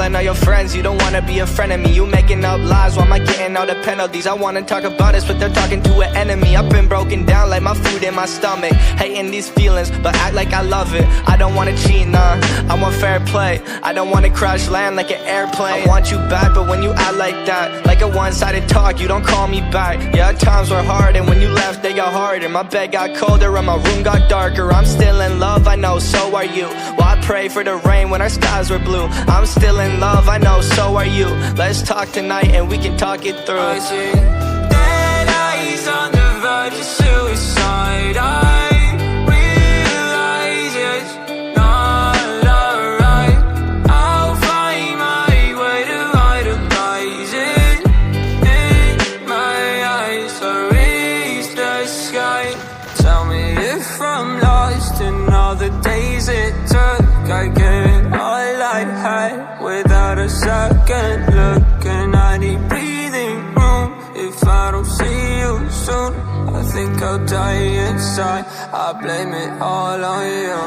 telling all your friends you don't wanna be a friend of me. You making up lies, why am I getting all the penalties? I wanna talk about this, but they're talking to an enemy. I've been broken down like my food in my stomach, hating these feelings, but act like I love it. I don't wanna cheat, nah, I want fair play. I don't wanna crash land like an airplane. I want you back, but when you act like that, like a one-sided talk, you don't call me back. Yeah, our times were hard, and when you left, they got harder. My bed got colder, and my room got darker. I'm still in love, I know, so are you. Well, I pray for the rain when our skies were blue. I'm still in love, I know, so are you. Let's talk tonight, and we can talk it through. I see dead eyes on the verge of suicide. I realize it's not alright. I'll find my way to idolize it. In my eyes, I reach the sky. Tell me if I'm lost in all the days it took. I get all I had without a second look, and I need breathing room if I don't see you soon. I think I'll die inside, I blame it all on you.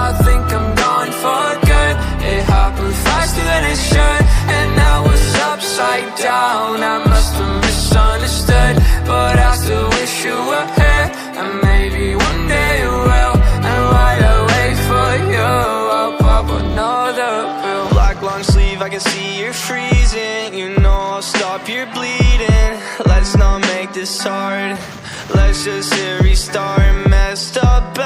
I think I'm gone for good, it happened faster than it should, and now it's upside down. I must have misunderstood, but I still wish you were here, and maybe one day you will. And while I wait for you, I'll pop another pill. Black long sleeve, I can see you're freezing. You know I'll stop your bleeding. Let's not make this hard, let's just hit restart. Messed up